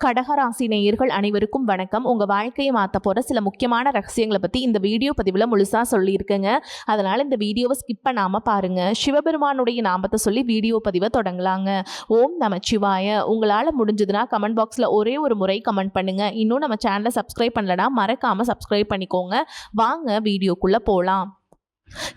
கடகராசி நேயர்கள் அனைவருக்கும் வணக்கம். உங்கள் வாழ்க்கையை மாற்ற போகிற சில முக்கியமான ரகசியங்களை பற்றி இந்த வீடியோ பதிவில் முழுசாக சொல்லியிருக்கேங்க. அதனால் இந்த வீடியோவை ஸ்கிப் பண்ணாமல் பாருங்கள். சிவபெருமானுடைய நாமத்தை சொல்லி வீடியோ பதிவை தொடங்கலாங்க. ஓம் நமச்சிவாய. உங்களால் முடிஞ்சதுன்னா கமெண்ட் பாக்ஸில் ஒரே ஒரு முறை கமெண்ட் பண்ணுங்கள். இன்னும் நம்ம சேனலை சப்ஸ்கிரைப் பண்ணலன்னா மறக்காமல் சப்ஸ்கிரைப் பண்ணிக்கோங்க. வாங்க வீடியோக்குள்ளே போகலாம்.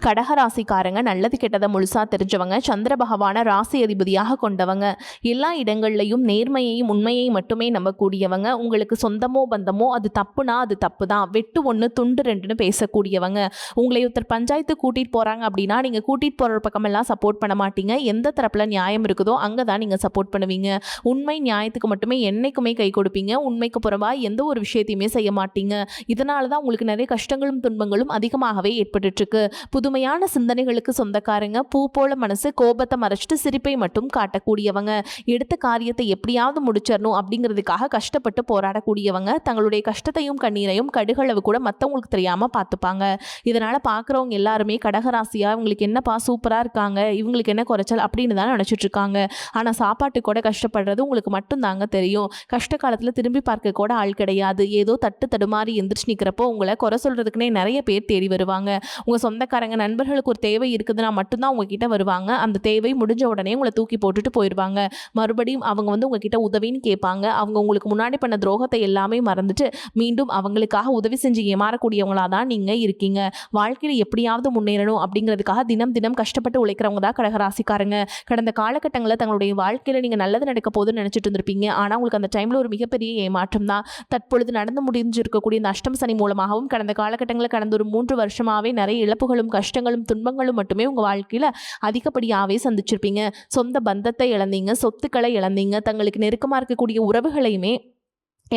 கடகராசிக்காரங்க நல்லது கெட்டதை முழுசாக தெரிஞ்சவங்க. சந்திர பகவான ராசி அதிபதியாக கொண்டவங்க. எல்லா இடங்கள்லையும் நேர்மையையும் உண்மையையும் மட்டுமே நம்பக்கூடியவங்க. உங்களுக்கு சொந்தமோ பந்தமோ அது தப்புனா அது தப்பு தான், வெட்டு ஒன்று துண்டு ரெண்டுன்னு பேசக்கூடியவங்க. உங்களை ஒருத்தர் பஞ்சாயத்து கூட்டிகிட்டு போகிறாங்க அப்படின்னா நீங்கள் கூட்டிகிட்டு போகிற பக்கமெல்லாம் சப்போர்ட் பண்ண மாட்டீங்க. எந்த தரப்பில் நியாயம் இருக்குதோ அங்கே தான் நீங்கள் சப்போர்ட் பண்ணுவீங்க. உண்மை நியாயத்துக்கு மட்டுமே என்றைக்குமே கை கொடுப்பீங்க. உண்மைக்கு புறம்பா எந்த ஒரு விஷயத்தையுமே செய்ய மாட்டீங்க. இதனால தான் உங்களுக்கு நிறைய கஷ்டங்களும் துன்பங்களும் அதிகமாகவே ஏற்பட்டுருக்கு. புதுமையான சிந்தனைகளுக்கு சொந்தக்காரங்க. பூ போல மனசு, கோபத்தை மறைச்சிட்டு சிரிப்பை மட்டும் காட்டக்கூடியவங்க. எடுத்த காரியத்தை எப்படியாவது முடிச்சிடணும் அப்படிங்கிறதுக்காக கஷ்டப்பட்டு போராடக்கூடியவங்க. தங்களுடைய கஷ்டத்தையும் கண்ணீரையும் கடுகளவு கூட மற்றவங்களுக்கு தெரியாமல் பார்த்துப்பாங்க. இதனால் பார்க்குறவங்க எல்லாருமே கடகராசியாக இவங்களுக்கு என்னப்பா சூப்பராக இருக்காங்க, இவங்களுக்கு என்ன குறைச்சல் அப்படின்னு தான் நினச்சிட்டு இருக்காங்க. ஆனால் சாப்பாட்டு கூட கஷ்டப்படுறது உங்களுக்கு மட்டும் தாங்க தெரியும். கஷ்ட காலத்தில் திரும்பி பார்க்க கூட ஆள் கிடையாது. ஏதோ தட்டு தடுமாறி எந்திரிச்சு நிற்கிறப்போ உங்களை குறை சொல்கிறதுக்குனே நிறைய பேர் தேடி வருவாங்க. உங்கள் சொந்தக்காரங்க நண்பர்களுக்கு ஒரு தேவை இருக்குதுன்னா மட்டும்தான் உங்ககிட்ட வருவாங்க. அந்த தேவை முடிஞ்ச உடனே உங்களை தூக்கி போட்டுட்டு போயிடுவாங்க. மறுபடியும் அவங்க உங்ககிட்ட உதவின்னு கேட்பாங்க. அவங்க உங்களுக்கு முன்னாடி பண்ண துரோகத்தை எல்லாமே மறந்துட்டு மீண்டும் அவங்களுக்காக உதவி செஞ்சு ஏமாறக்கூடியவங்களா தான் நீங்கள் இருக்கீங்க. வாழ்க்கையில் எப்படியாவது முன்னேறணும் அப்படிங்கிறதுக்காக தினம் தினம் கஷ்டப்பட்டு உழைக்கிறவங்க தான் கடகராசிக்காரங்க. கடந்த காலகட்டங்களில் தங்களுடைய வாழ்க்கையில் நீங்கள் நல்லது நடக்க போதுன்னு நினச்சிட்டு இருந்திருப்பீங்க. ஆனால் உங்களுக்கு அந்த டைமில் ஒரு மிகப்பெரிய ஏமாற்றம் தான். தற்பொழுது நடந்து முடிஞ்சிருக்கக்கூடிய இந்த அஷ்டம சனி மூலமாகவும் கடந்த காலகட்டங்களில் கடந்த ஒரு 3 வருஷமாகவே நிறைய இழப்புகளும் கஷ்டங்களும் துன்பங்களும் மட்டுமே உங்கள் வாழ்க்கையில் அதிகப்படியாகவே சந்திச்சிருப்பீங்க. சொந்த பந்தத்தை இழந்தீங்க, சொத்துக்களை இழந்தீங்க, தங்களுக்கு நெருக்கமாக இருக்கக்கூடிய உறவுகளையுமே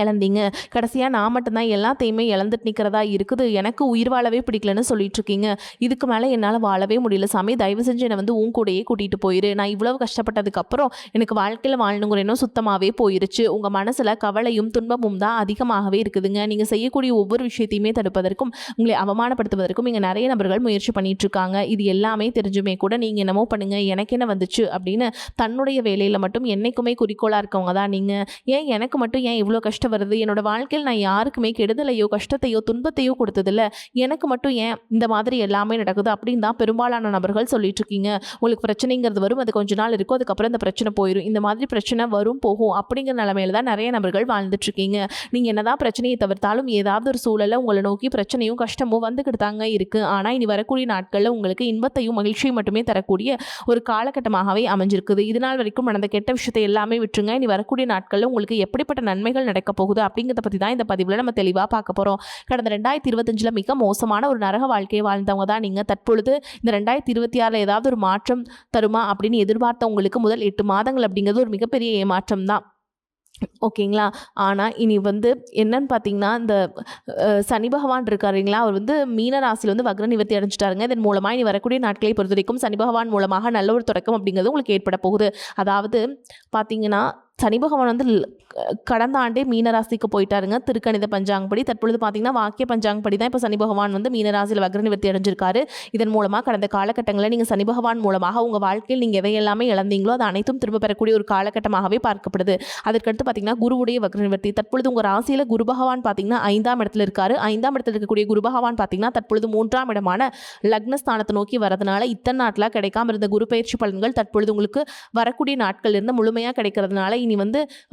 இழந்தீங்க. கடைசியாக நான் மட்டும்தான் எல்லாத்தையுமே இழந்துட்டு நிற்கிறதா இருக்குது, எனக்கு உயிர் வாழவே பிடிக்கலன்னு சொல்லிட்டு இருக்கீங்க. இதுக்கு மேலே என்னால் வாழவே முடியல சாமி, தயவு செஞ்சு என்னை உன் கூடையே கூட்டிகிட்டு போயிரு. நான் இவ்வளவு கஷ்டப்பட்டதுக்கப்புறம் எனக்கு வாழ்க்கையில் வாழணுங்கிற எண்ணம் சுத்தமாகவே போயிருச்சு. உங்கள் மனசில் கவலையும் துன்பமும் தான் அதிகமாகவே இருக்குதுங்க. நீங்கள் செய்யக்கூடிய ஒவ்வொரு விஷயத்தையுமே தடுப்பதற்கும் உங்களை அவமானப்படுத்துவதற்கும் இங்கே நிறைய நபர்கள் முயற்சி பண்ணிட்டு இருக்காங்க. இது எல்லாமே தெரிஞ்சுமே கூட நீங்கள் என்னமோ பண்ணுங்க, எனக்கு என்ன வந்துச்சு அப்படின்னு தன்னுடைய வேலையில் மட்டும் என்னைக்குமே குறிக்கோளாக இருக்கவங்க தான் நீங்கள். ஏன் எனக்கு மட்டும் ஏன் இவ்வளோ கஷ்டம் வருது, என்னோட வாழ்க்கையில் நான் யாருக்குமே கெடுதலையோ கஷ்டத்தையோ துன்பத்தையோ கொடுத்ததில்ல, எனக்கு மட்டும் ஏன் இந்த மாதிரி எல்லாமே நடக்குது அப்படின்னு தான் பெரும்பாலான நபர்கள் சொல்லிட்டு இருக்கீங்க. உங்களுக்கு பிரச்சனைங்கிறது வரும், அது கொஞ்ச நாள் இருக்கும், அதுக்கப்புறம் இந்த பிரச்சனை போயிடும். இந்த மாதிரி பிரச்சனை வரும் போகும் அப்படிங்கிற நிலைமையில தான் நிறைய நபர்கள் வாழ்ந்துட்டு இருக்கீங்க. நீங்க என்னதான் பிரச்சனையை தவிர்த்தாலும் ஏதாவது ஒரு சூழலை உங்களை நோக்கி பிரச்சனையும் கஷ்டமும் வந்துக்கிட்டு தாங்க இருக்கு. ஆனால் இனி வரக்கூடிய நாட்களில் உங்களுக்கு இன்பத்தையும் மகிழ்ச்சியும் மட்டுமே தரக்கூடிய ஒரு காலகட்டமாகவே அமைஞ்சிருக்குது. இதனால் வரைக்கும் நடந்த கெட்ட விஷயத்தை எல்லாமே விட்டுருங்க. இனி வரக்கூடிய நாட்களில் உங்களுக்கு எப்படிப்பட்ட நன்மைகள் நடக்க போகுது அப்படிங்கிறத பற்றி தான் இந்த பதிவில் நம்ம தெளிவாக பார்க்க போகிறோம். கடந்த 2025 மிக மோசமான ஒரு நரக வாழ்க்கையை வாழ்ந்தவங்க தான் நீங்கள். தற்பொழுது இந்த 2026 ஏதாவது ஒரு மாற்றம் தருமா அப்படின்னு எதிர்பார்த்தவங்களுக்கு முதல் 8 மாதங்கள் அப்படிங்கிறது ஒரு மிகப்பெரிய ஏமாற்றம் தான். ஓகேங்களா. ஆனால் இனி என்னன்னு பார்த்தீங்கன்னா, இந்த சனி பகவான் இருக்காருங்களா, அவர் மீன ராசியில் வக்ர நிவர்த்தி அடைஞ்சிட்டாருங்க. இதன் மூலமாக இனி வரக்கூடிய நாட்களை பொறுத்த வரைக்கும் சனி பகவான் மூலமாக நல்ல ஒரு தொடக்கம் அப்படிங்கிறது உங்களுக்கு ஏற்பட போகுது. அதாவது பார்த்தீங்கன்னா சனி பகவான் கடந்த ஆண்டே மீனராசிக்கு போயிட்டாருங்க திருக்கணித பஞ்சாங்கப்படி. தற்பொழுது பார்த்தீங்கன்னா வாக்கிய பஞ்சாங்கப்படி தான் இப்போ சனி பகவான் மீனராசியில் வக்ர நிவர்த்தி அடைஞ்சிருக்காரு. இதன் மூலமாக கடந்த காலகட்டங்களில் நீங்கள் சனி பகவான் மூலமாக உங்கள் வாழ்க்கையில் நீங்கள் எதையெல்லாமே இழந்தீங்களோ அது அனைத்தும் திரும்ப பெறக்கூடிய ஒரு காலகட்டமாகவே பார்க்கப்படுது. அதற்கடுத்து பார்த்தீங்கன்னா குருவுடைய வக்ர நிவர்த்தி. தற்பொழுது உங்கள் ராசியில் குரு பகவான் பார்த்தீங்கன்னா 5ஆம் இடத்துல இருக்காரு. 5ஆம் இடத்துல இருக்கக்கூடிய குரு பகவான் பார்த்தீங்கன்னா தற்பொழுது 3ஆம் இடமான லக்னஸ்தானத்தை நோக்கி வரதுனால இத்தனை நாட்டில் கிடைக்காம இருந்த குரு பயிற்சி பலன்கள் தற்பொழுது உங்களுக்கு வரக்கூடிய நாட்கள் இருந்து முழுமையாக கிடைக்கிறதுனால இனி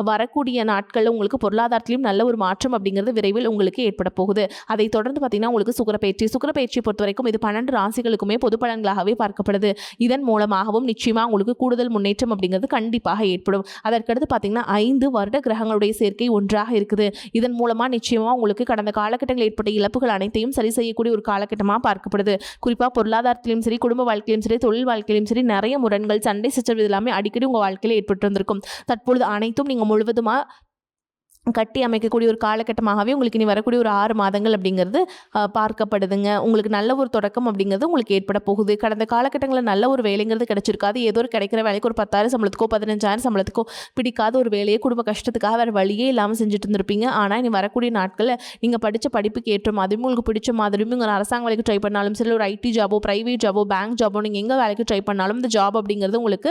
வரக்கூடிய நாட்களில் உங்களுக்கு பொருளாதாரத்திலும் நல்ல ஒரு மாற்றம் அப்படிங்கிறது விரைவில் உங்களுக்கு ஏற்பட போகுது. அதை தொடர்ந்து பார்த்தீங்கன்னா உங்களுக்கு சுக்கிரப்பெயர்ச்சியை பொறுத்த வரைக்கும் இது 12 ராசிகளுக்குமே பொது பலன்களாகவே பார்க்கப்படுது. இதன் மூலமாகவும் நிச்சயமாக உங்களுக்கு கூடுதல் முன்னேற்றம் அப்படிங்கிறது கண்டிப்பாக ஏற்படும். அதற்கடுத்து பார்த்தீங்கன்னா 5 வருட கிரகங்களுடைய சேர்க்கை ஒன்றாக இருக்குது. இதன் மூலமாக நிச்சயமாக உங்களுக்கு கடந்த காலகட்டங்களில் ஏற்பட்ட இழப்புகள் அனைத்தையும் சரி செய்யக்கூடிய ஒரு காலகட்டமாக பார்க்கப்படுது. குறிப்பாக பொருளாதாரத்திலும் சரி, குடும்ப வாழ்க்கையிலும் சரி, தொழில் வாழ்க்கையிலும் சரி நிறைய முரண்கள், சண்டை சச்சரவு எல்லாமே அடிக்கடி உங்கள் வாழ்க்கையில் ஏற்பட்டு வந்திருக்கும். தற்பொழுது அனைத்தும் நீங்கள் முழுவதுமாக கட்டி அமைக்கக்கூடிய ஒரு காலகட்டமாகவே உங்களுக்கு இனி வரக்கூடிய ஒரு 6 மாதங்கள் அப்படிங்கிறது பார்க்கப்படுதுங்க. உங்களுக்கு நல்ல ஒரு தொடக்கம் அப்படிங்கிறது உங்களுக்கு ஏற்பட போகுது. கடந்த காலகட்டங்களில் நல்ல ஒரு வேலைங்கிறது கிடைச்சிருக்காது. ஏதோ ஒரு கிடைக்கிற வேலைக்கு ஒரு 10,000 சம்பளத்துக்கோ 15,000 சம்பளத்துக்கோ பிடிக்காத ஒரு வேலையை குடும்ப கஷ்டத்துக்காக வேறு வழியே இல்லாமல் செஞ்சுட்டு இருந்திருப்பீங்க. ஆனால் இனி வரக்கூடிய நாட்களில் நீங்கள் படித்த படிப்புக்கு ஏற்ற மாதிரியும் உங்களுக்கு பிடிச்ச மாதிரியும் ஒரு அரசாங்க வேலைக்கு ட்ரை பண்ணாலும் சரி, ஒரு ஐடி ஜாபோ, ப்ரைவேட் ஜாபோ, பேங்க் ஜாபோ, நீங்கள் எங்கே வேலைக்கு ட்ரை பண்ணாலும் இந்த ஜாப் அப்படிங்கிறது உங்களுக்கு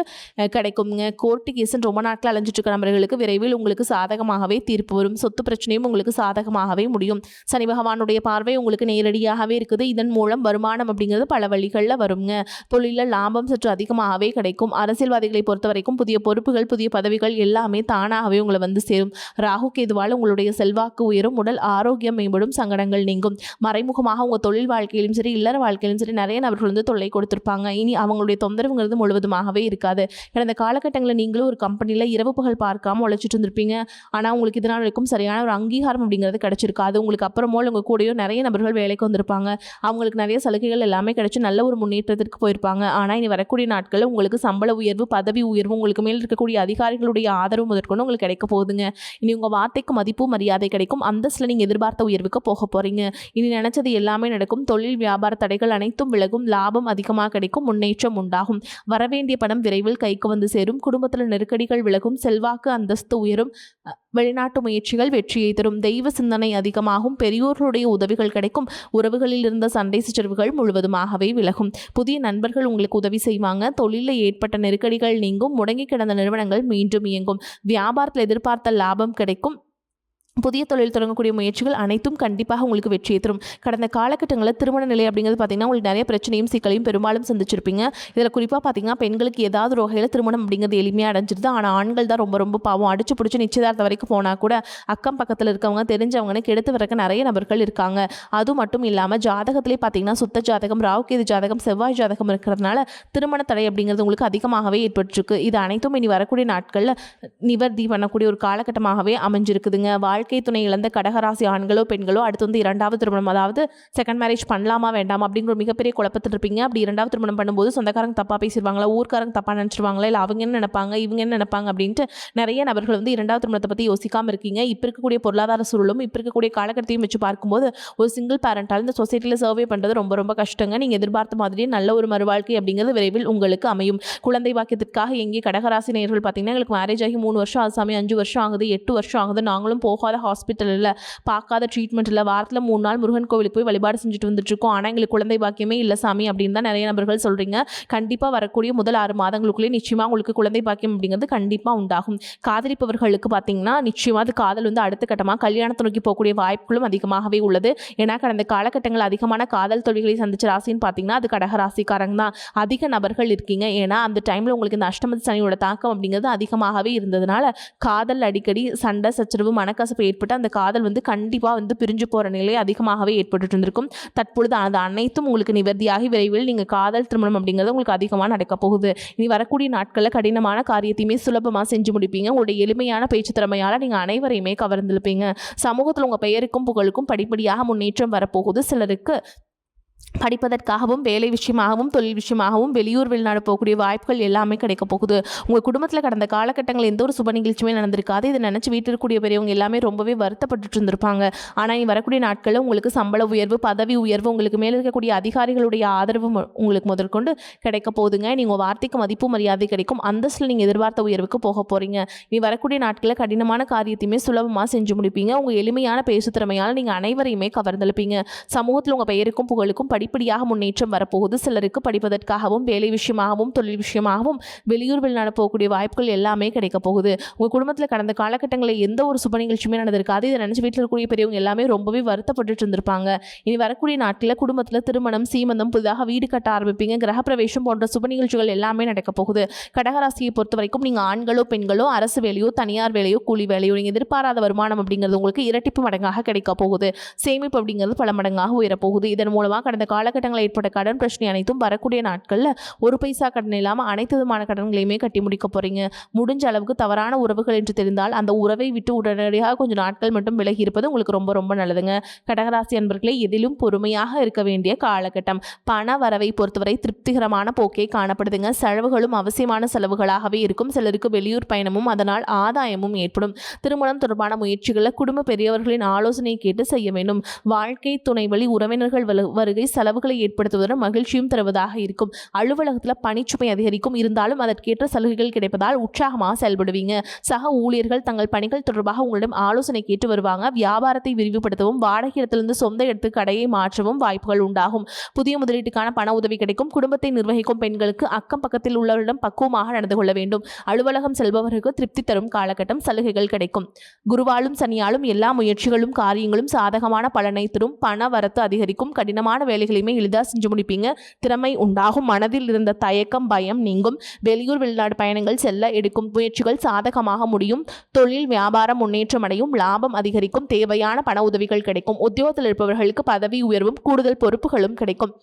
கிடைக்குங்க. கோர்ட்டு கேஸுன்னு ரொம்ப நாட்கள் அலைஞ்சிட்டு இருக்க நபர்களுக்கு விரைவில் உங்களுக்கு சாதகமாகவே தீர்ப்பு வரும். சொத்து பிரச்சனையும் உங்களுக்கு சாதகமாகவே முடியும். சனி பகவானுடைய பார்வை உங்களுக்கு நேரடியாகவே இருக்குது. இதன் மூலம் வருமானம் அப்படிங்கிறது பல வழிகளில் வருங்க. தொழிலில் லாபம் சற்று அதிகமாகவே கிடைக்கும். அரசியல்வாதிகளை பொறுத்த வரைக்கும் புதிய பொறுப்புகள், புதிய பதவிகள் எல்லாமே தானாகவே உங்களை வந்து சேரும். ராகு கேதுவால் உங்களுடைய செல்வாக்கு உயரும், உடல் ஆரோக்கியம் மேம்படும், சங்கடங்கள் நீங்கும். மறைமுகமாக உங்கள் தொழில் வாழ்க்கையிலும் சரி, இல்லற வாழ்க்கையிலும் சரி நிறைய நபர்கள் வந்து தொல்லை கொடுத்திருப்பாங்க. இனி அவங்களுடைய தொந்தரவுங்கிறது முழுவதுமாகவே இருக்காது. கடந்த காலகட்டங்களில் நீங்களும் ஒரு கம்பெனியில் இரவு பகல் பார்க்காம உழைச்சிட்டு இருந்திருப்பீங்க. ஆனால் உங்களுக்கு இதனால் வரைக்கும் சரியான ஒரு அங்கீகாரம் அப்படிங்கிறது கிடைச்சிருக்காது. உங்களுக்கு அப்புறமோ உங்கள் கூடயோ நிறைய நபர்கள் வேலைக்கு வந்திருப்பாங்க. அவங்களுக்கு நிறைய சலுகைகள் எல்லாமே கிடைச்சி நல்ல ஒரு முன்னேற்றத்திற்கு போயிருப்பாங்க. ஆனால் இனி வரக்கூடிய நாட்களில் உங்களுக்கு சம்பள உயர்வு, பதவி உயர்வு, உங்களுக்கு மேல் இருக்கக்கூடிய அதிகாரிகளுடைய ஆதரவு முதற்கொண்டு உங்களுக்கு கிடைக்க போகுதுங்க. இனி உங்கள் வார்த்தைக்கு மதிப்பு, மரியாதை கிடைக்கும். அந்தஸ்தில் நீங்கள் எதிர்பார்த்த உயர்வுக்கு போக போகிறீங்க. இனி நினைச்சது எல்லாமே நடக்கும். தொழில் வியாபார தடைகள் அனைத்தும் விலகும். லாபம் அதிகமாக கிடைக்கும். முன்னேற்றம் உண்டாகும். வரவேண்டிய பணம் விரைவில் கைக்கு வந்து சேரும். குடும்பத்தில் நெருக்கடிகள் விலகும். செல்வாக்கு, அந்தஸ்து உயரும். வெளிநாட்டு முயற்சிகள் வெற்றியை தரும். தெய்வ சிந்தனை அதிகமாகும். பெரியோர்களுடைய உதவிகள் கிடைக்கும். உறவுகளில் இருந்த சண்டை சச்சரவுகள் முழுவதுமாகவே விலகும். புதிய நண்பர்கள் உங்களுக்கு உதவி செய்வாங்க. தொழிலில் ஏற்பட்ட நெருக்கடிகள் நீங்கும். முடங்கி கிடந்த நிறுவனங்கள் மீண்டும் இயங்கும். வியாபாரத்தில் எதிர்பார்த்த லாபம் கிடைக்கும். புதிய தொழில் தொடங்கக்கூடிய முயற்சிகள் அனைத்தும் கண்டிப்பாக உங்களுக்கு வெற்றியை தரும். கடந்த காலகட்டங்களில் திருமண நிலை அப்படிங்கிறது பார்த்தீங்கன்னா உங்களுக்கு நிறைய பிரச்சனையும் சிக்கலையும் பெரும்பாலும் சந்திச்சிருப்பீங்க. இதில் குறிப்பாக பார்த்தீங்கன்னா பெண்களுக்கு ஏதாவது ஒரு வகையில் திருமணம் அப்படிங்கிறது எளிமையாக அடைஞ்சிருது. ஆனால் ஆண்கள் தான் ரொம்ப ரொம்ப பாவம். அடிச்சு பிடிச்சி நிச்சயதார்த்தம் வரைக்கும் போனால் கூட அக்கம் பக்கத்தில் இருக்கவங்க, தெரிஞ்சவங்கன்னு கெடுத்து வரக்க நிறைய நபர்கள் இருக்காங்க. அது மட்டும் இல்லாமல் ஜாதகத்திலே பார்த்தீங்கன்னா சுத்த ஜாதகம், ராகுகேது ஜாதகம், செவ்வாய் ஜாதகம் இருக்கிறதுனால திருமண தடை அப்படிங்கிறது உங்களுக்கு அதிகமாகவே ஏற்பட்டிருக்கு. இது அனைத்தும் இனி வரக்கூடிய நாட்களில் நிவர்த்தி பண்ணக்கூடிய ஒரு காலகட்டமாகவே அமைஞ்சிருக்குதுங்க. வாழ்க்கை துணை இழந்த கடகராசி ஆண்களோ பெண்களோ அடுத்து வந்து 2வது திருமணம், அதாவது செகண்ட் மேரேஜ் பண்ணலாமா வேண்டாமா அப்படிங்கிற ஒரு மிகப்பெரிய குழப்பத்தில் இருப்பீங்க. அப்படி 2வது திருமணம் பண்ணும்போது சொந்தக்காரங்க தப்பாக பேசிடுவாங்களா, ஊர்க்காரங்க தப்பாக நினச்சிருவாங்களா, இல்லை அவங்க என்ன நினைப்பாங்க, இவங்க என்ன நினைப்பாங்க அப்படின்ட்டு நிறைய நபர்கள் வந்து 2வது திருமணத்தை பற்றி யோசிக்காமல் இருக்கீங்க. இப்போ இருக்கக்கூடிய பொருளாதார சூழலும் இப்போ இருக்கக்கூடிய காலகட்டத்தையும் வச்சு பார்க்கும்போது ஒரு சிங்கிள் பேரண்டால் இந்த சொசைட்டியில் சர்வே பண்ணுறது ரொம்ப ரொம்ப கஷ்டங்க. நீங்கள் எதிர்பார்த்த மாதிரியே நல்ல ஒரு மறுவாழ்க்கை அப்படிங்கிறது விரைவில் உங்களுக்கு அமையும். குழந்தை பாக்கியத்திற்காக எங்கே கடகராசி நேயர்கள் பார்த்தீங்கன்னா எங்களுக்கு மேரேஜ் ஆகி 3 வருஷம் ஆகுது சாமி, 5 வருஷம் ஆகுது, 8 வருஷம் ஆகுது, நாங்களும் போகாத ஹாஸ்பிட்டலில் பார்க்காத ட்ரீட்மெண்ட் இல்லை, வாரத்தில் 3 நாள் முருகன் கோவிலுக்கு போய் வழிபாடு செஞ்சுட்டு வந்துட்டுருக்கோம், ஆனால் எங்களுக்கு குழந்தை பாக்கியமே இல்லை சாமி அப்படின்னு தான் நிறைய நபர்கள் சொல்கிறீங்க. கண்டிப்பாக வரக்கூடிய முதல் 6 மாதங்களுக்குள்ளே நிச்சயமாக உங்களுக்கு குழந்தை பாக்கியம் அப்படிங்கிறது கண்டிப்பாக உண்டாகும். காதலிப்பவர்களுக்கு பார்த்தீங்கன்னா நிச்சயமாக அது காதல் வந்து அடுத்த கட்டமாக கல்யாணத்தை நோக்கி போகக்கூடிய வாய்ப்புகளும் அதிகமாகவே உள்ளது. ஏன்னா கடந்த காலகட்டங்கள் அதிகமான காதல் தொழில்களை சந்திச்ச ராசின்னு பார்த்தீங்கன்னா அது கடகராசிக்காரங்க தான். அதிக நபர்கள் இருக்கீங்க. ஏன்னா அந்த டைமில் உங்களுக்கு இந்த அஷ்டமத்து சனியோட தாக்கம் அப்படிங்கிறது அதிகமாகவே இருந்ததுனால காதல் அடிக்கடி சண்டை சச்சரவு மனக்கசப்பு ஏற்பட்டு அந்த காதல் வந்து கண்டிப்பாக வந்து பிரிஞ்சு போகிற நிலை அதிகமாகவே ஏற்பட்டு இருந்திருக்கும். தற்பொழுது அது அனைத்தும் உங்களுக்கு நிவர்த்தியாகி விரைவில் நீங்கள் காதல் திருமணம் அப்படிங்கிறது உங்களுக்கு அதிகமாக நடக்க போகுது. இனி வரக்கூடிய நாட்களில் கடினமான காரியத்தையுமே சுலபமாக செஞ்சு முடிப்பீங்க. உங்களுடைய எளிமையான பேச்சு திறமையால் நீங்கள் அனைவரையுமே கவர்ந்திருப்பீங்க. சமூகத்தில் உங்கள் பெயருக்கும் புகழுக்கும் படிப்படியாக முன்னேற்றம் வரப்போகுது. சிலருக்கு படிப்பதற்காகவும் வேலை விஷயமாகவும் தொழில் விஷயமாகவும் வெளியூர் வெளிநாடு போகக்கூடிய வாய்ப்புகள் எல்லாமே கிடைக்க போகுது. உங்கள் குடும்பத்தில் கடந்த காலகட்டங்களில் எந்த ஒரு சுப நிகழ்ச்சியுமே நடந்திருக்காது. இதை நினச்சி வீட்டில் இருக்கக்கூடிய பெரியவங்க எல்லாமே ரொம்பவே வருத்தப்பட்டு இருந்திருப்பாங்க. ஆனால் இனி வரக்கூடிய நாட்களில் உங்களுக்கு சம்பள உயர்வு, பதவி உயர்வு, உங்களுக்கு மேலே இருக்கக்கூடிய அதிகாரிகளுடைய ஆதரவு உங்களுக்கு முதற்கொண்டு கிடைக்க போகுதுங்க. நீங்கள் வார்த்தைக்கு மதிப்பு மரியாதை கிடைக்கும். அந்தஸ்தில் நீங்கள் எதிர்பார்த்த உயர்வுக்கு போக போகிறீங்க. இனி வரக்கூடிய நாட்களில் கடினமான காரியத்தையுமே சுலபமாக செஞ்சு முடிப்பீங்க. உங்கள் எளிமையான பேசு திறமையால் நீங்கள் அனைவரையுமே கவர்ந்தெழுப்பீங்க. சமூகத்தில் உங்கள் பெயருக்கும் புகழுக்கும் படிப்படியாக முன்னேற்றம் வரப்போகுது. சிலருக்கு படிப்பதற்காகவும் வேலை விஷயமாகவும் தொழில் விஷயமாகவும் வெளியூர் வெளிநாடு போகக்கூடிய வாய்ப்புகள் எல்லாமே கிடைக்க போகுது. உங்கள் குடும்பத்தில் கடந்த காலகட்டங்களில் எந்த ஒரு சுப நிகழ்ச்சியுமே நடந்திருக்காது. இதை நினச்சி வீட்டில் இருக்கக்கூடிய பெரியவங்க எல்லாமே ரொம்பவே வருத்தப்பட்டு இருந்திருப்பாங்க. இனி வரக்கூடிய நாட்களில் குடும்பத்தில் திருமணம், சீமந்தம், புதிதாக வீடு கட்ட ஆரம்பிப்பீங்க. கிரகப்பிரவேசம் போன்ற சுப நிகழ்ச்சிகள் எல்லாமே நடக்க போகுது. கடகராசியை பொறுத்த வரைக்கும் நீங்கள் ஆண்களோ பெண்களோ அரசு வேலையோ தனியார் வேலையோ கூலி வேலையோ நீங்கள் எதிர்பாராத வருமானம் அப்படிங்கிறது உங்களுக்கு இரட்டிப்பு மடங்காக கிடைக்க போகுது. சேமிப்பு அப்படிங்கிறது பல மடங்காக உயரப்போகுது. இதன் மூலமாக கடந்த கடந்த காலகட்டங்களில் ஏற்பட்ட கடன் பிரச்சனை அனைத்தும் வரக்கூடிய நாட்களில் ஒரு பைசா கடன் இல்லாமல் அனைத்து விதமான கடன்களையுமே கட்டி முடிக்க போகிறீங்க. முடிஞ்ச அளவுக்கு தவறான உறவுகள் என்று தெரிந்தால் அந்த உறவை விட்டு உடனடியாக கொஞ்சம் நாட்கள் மட்டும் விலகி இருப்பது உங்களுக்கு ரொம்ப ரொம்ப நல்லதுங்க. கடகராசி அன்பர்களே, எதிலும் பொறுமையாக இருக்க வேண்டிய காலகட்டம். பண வரவை பொறுத்தவரை திருப்திகரமான போக்கே காணப்படுதுங்க. செலவுகளும் அவசியமான செலவுகளாகவே இருக்கும். சிலருக்கு வெளியூர் பயணமும் அதனால் ஆதாயமும் ஏற்படும். திருமணம் தொடர்பான முயற்சிகளை குடும்ப பெரியவர்களின் ஆலோசனை கேட்டு செய்ய வேண்டும். வாழ்க்கை துணை வழி உறவினர்கள் வருகை செலவுகளை ஏற்படுத்துவதுடன் மகிழ்ச்சியும் தருவதாக இருக்கும். அலுவலகத்தில் பணிச்சுமை அதிகரிக்கும். இருந்தாலும் அதற்கேற்ற சலுகைகள் கிடைப்பதால் உற்சாகமாக செயல்படுவீங்க. சக ஊழியர்கள் தங்கள் பணிகள் தொடர்பாக உங்களிடம் ஆலோசனை கேட்டு வருவாங்க. வியாபாரத்தை விரிவுபடுத்தவும் வாடகை இடத்திலிருந்து சொந்த இடத்துக்கு கடையை மாற்றவும் வாய்ப்புகள் உண்டாகும். புதிய முதலீட்டுக்கான பண உதவி கிடைக்கும். குடும்பத்தை நிர்வகிக்கும் பெண்களுக்கு அக்கம் பக்கத்தில் உள்ளவர்களிடம் பக்குவமாக நடந்து கொள்ள வேண்டும். அலுவலகம் செல்பவர்களுக்கு திருப்தி தரும் காலகட்டம். சலுகைகள் கிடைக்கும். குருவாலும் சனியாலும் எல்லா முயற்சிகளும் காரியங்களும் சாதகமான பலனை தரும். பண வரத்து அதிகரிக்கும். கடினமான வேலைகளையுமே எளிதாக செஞ்சு முடிப்பீங்க. திறமை உண்டாகும். மனதில் இருந்த தயக்கம் பயம் நீங்கும். வெளியூர் வெளிநாடு பயணங்கள் செல்ல எடுக்கும் முயற்சிகள் சாதகமாக முடியும். தொழில் வியாபாரம் முன்னேற்றம் அடையும். லாபம் அதிகரிக்கும். தேவையான பண உதவிகள் கிடைக்கும். உத்தியோகத்தில் இருப்பவர்களுக்கு பதவி உயர்வும் கூடுதல் பொறுப்புகளும் கிடைக்கும்.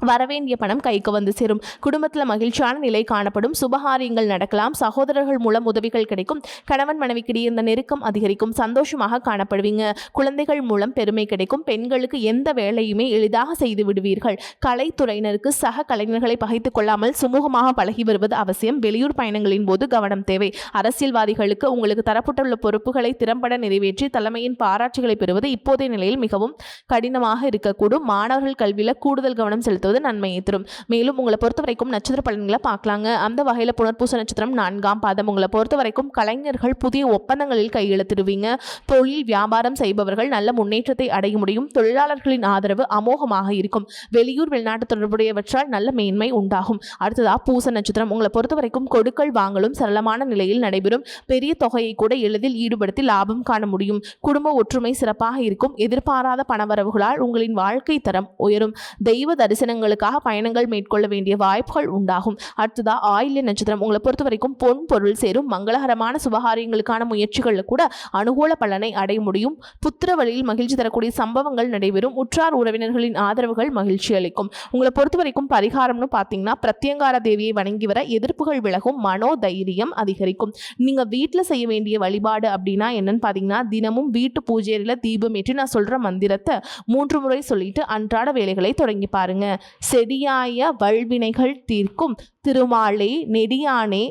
வரவேண்டிய பணம் கைக்கு வந்து சேரும். குடும்பத்தில் மகிழ்ச்சியான நிலை காணப்படும். சுபகாரியங்கள் நடக்கலாம். சகோதரர்கள் மூலம் உதவிகள் கிடைக்கும். கணவன் மனைவிக்கிடையே இந்த நெருக்கம் அதிகரிக்கும். சந்தோஷமாக காணப்படுவீங்க. குழந்தைகள் மூலம் பெருமை கிடைக்கும். பெண்களுக்கு எந்த வேலையுமே எளிதாக செய்து விடுவீர்கள். கலைத்துறையினருக்கு சக கலைஞர்களை பகைத்துக் கொள்ளாமல் சுமூகமாக பழகி வருவது அவசியம். வெளியூர் பயணங்களின் போது கவனம் தேவை. அரசியல்வாதிகளுக்கு உங்களுக்கு தரப்பட்டுள்ள பொறுப்புகளை திறம்பட நிறைவேற்றி தலைமையின் பாராட்டுகளை பெறுவது இப்போதைய நிலையில் மிகவும் கடினமாக இருக்கக்கூடும். மாணவர்கள் கல்வியில் கூடுதல் கவனம் செலுத்துவது நன்மையை தரும். மேலும் உங்களை பொறுத்த வரைக்கும் நட்சத்திர பலன்களை பார்க்கலாங்க. அந்த வகையில் புனர்பூச நட்சத்திரம் 4ஆம் பாதம். உங்களை பொறுத்த வரைக்கும் கலைஞர்கள் புதிய ஒப்பந்தங்களில் கையெழுத்திடுவீங்க. தொழில் வியாபாரம் செய்பவர்கள் நல்ல முன்னேற்றத்தை அடைய முடியும். தொழிலாளர்களின் ஆதரவு அமோகமாக இருக்கும். வெளியூர் வெளிநாட்டு தொடர்புடையவற்றால் நல்ல மேன்மை உண்டாகும். அடுத்ததா பூச நட்சத்திரம். உங்களை பொறுத்த வரைக்கும் கொடுக்கல் வாங்கலும் சரளமான நிலையில் நடைபெறும். பெரிய தொகையை கூட எளிதில் ஈடுபடுத்தி லாபம் காண முடியும். குடும்ப ஒற்றுமை சிறப்பாக இருக்கும். எதிர்பாராத பணவரவுகளால் உங்களின் வாழ்க்கை தரம் உயரும். தெய்வ தரிசனங்களுக்காக பயணங்கள் மேற்கொள்ள வேண்டிய வாய்ப்புகள் உண்டாகும். அடுத்ததா ஆயில்ய நட்சத்திரம். உங்களை பொறுத்த வரைக்கும் பொன் பொருள் சேரும். மங்களகரமான சுபகாரியங்களுக்கான முயற்சிகளில் கூட அனுகூல பலனை அடைய முடியும். புத்திர வழியில் மகிழ்ச்சி தரக்கூடிய சம்பவங்கள் நடைபெறும். உற்றார் உறவினர்களின் ஆதரவுகள் மகிழ்ச்சி அளிக்கும். உங்களை பொறுத்த வரைக்கும் பரிகாரம்னு பார்த்தீங்கன்னா பிரத்யங்கார தேவியை வணங்கி வர எதிர்ப்புகள் விலகும். மனோ தைரியம் அதிகரிக்கும். நீங்க வீட்டில் செய்ய வேண்டிய வழிபாடு அப்படின்னா என்னன்னு பார்த்தீங்கன்னா தினமும் வீட்டு பூஜையில தீபம் ஏற்றி நான் சொல்ற மந்திரத்தை 3 முறை சொல்லிட்டு அன்றாட வேலைகளை தொடங்கி பாருங்க. செடியாய வல்வினைகள் தீர்க்கும் திருமாலே நெடியானே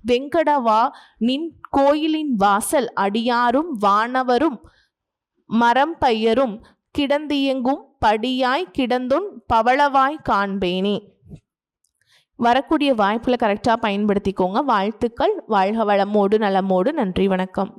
வெங்கடவா நின் கோயிலின் வாசல் அடியாரும் வானவரும் மரம் பெயரும் கிடந்தியங்கும் படியாய் கிடந்துன் பவளவாய் காண்பேனே. வரக்கூடிய வாய்ப்புகளை கரெக்டாக பயன்படுத்திக்கோங்க. வாழ்த்துக்கள். வாழ்க வளமோடு நலமோடு. நன்றி, வணக்கம்.